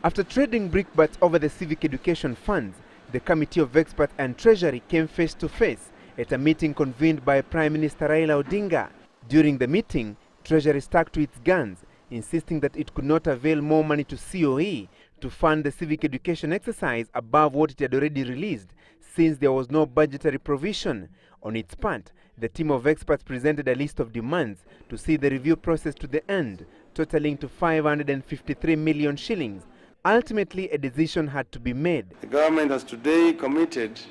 After trading brickbats over the civic education funds, the Committee of Experts and Treasury came face to face at a meeting convened by Prime Minister Raila Odinga. During the meeting, Treasury stuck to its guns, insisting that it could not avail more money to CoE to fund the civic education exercise above what it had already released, since there was no budgetary provision. On its part, the team of experts presented a list of demands to see the review process to the end, totaling to 553 million shillings. Ultimately, a decision had to be made. The government has today committed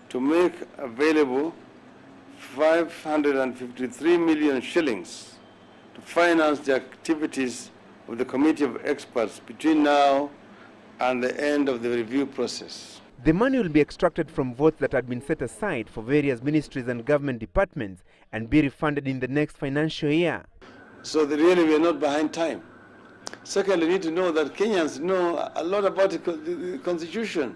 to make available 553 million shillings to finance the activities of the Committee of Experts between now and the end of the review process. The money will be extracted from votes that had been set aside for various ministries and government departments and be refunded in the next financial year. So really we are not behind time. Secondly, we need to know that Kenyans know a lot about the Constitution.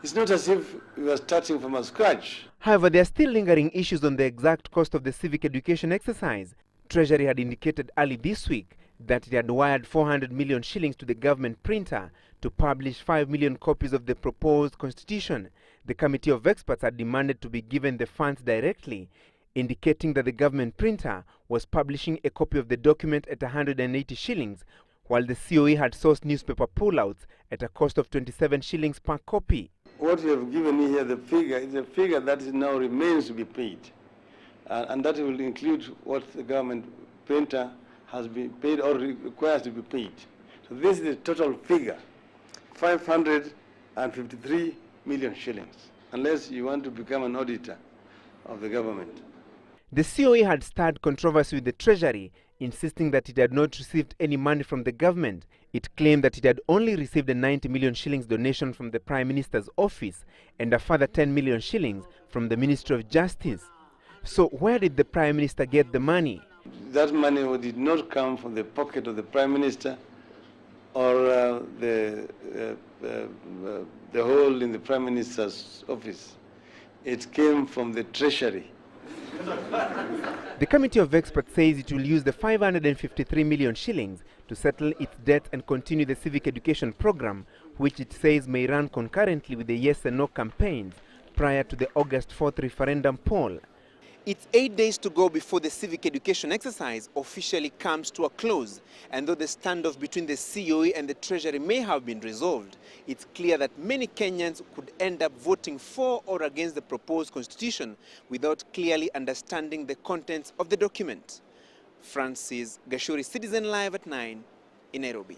It's not as if we are starting from scratch. However, there are still lingering issues on the exact cost of the civic education exercise. Treasury had indicated early this week that it had wired 400 million shillings to the government printer to publish 5 million copies of the proposed constitution. The Committee of Experts had demanded to be given the funds directly, indicating that the government printer was publishing a copy of the document at 180 shillings, while the CoE had sourced newspaper pullouts at a cost of 27 shillings per copy. What you have given me here, the figure, is a figure that now remains to be paid. And that will include what the government printer has been paid or requires to be paid. So this is the total figure, 553 million shillings, unless you want to become an auditor of the government. The CoE had stirred controversy with the Treasury, insisting that it had not received any money from the government. It claimed that it had only received a 90 million shillings donation from the Prime Minister's office and a further 10 million shillings from the Ministry of Justice. So where did the Prime Minister get the money? That money did not come from the pocket of the Prime Minister or the hole in the Prime Minister's office. It came from the Treasury. The Committee of Experts says it will use the 553 million shillings to settle its debt and continue the civic education program, which it says may run concurrently with the yes and no campaigns prior to the August 4th referendum poll. It's 8 days to go before the civic education exercise officially comes to a close, and though the standoff between the CoE and the Treasury may have been resolved, it's clear that many Kenyans could end up voting for or against the proposed constitution without clearly understanding the contents of the document. Francis Gachuri, Citizen Live at 9 in Nairobi.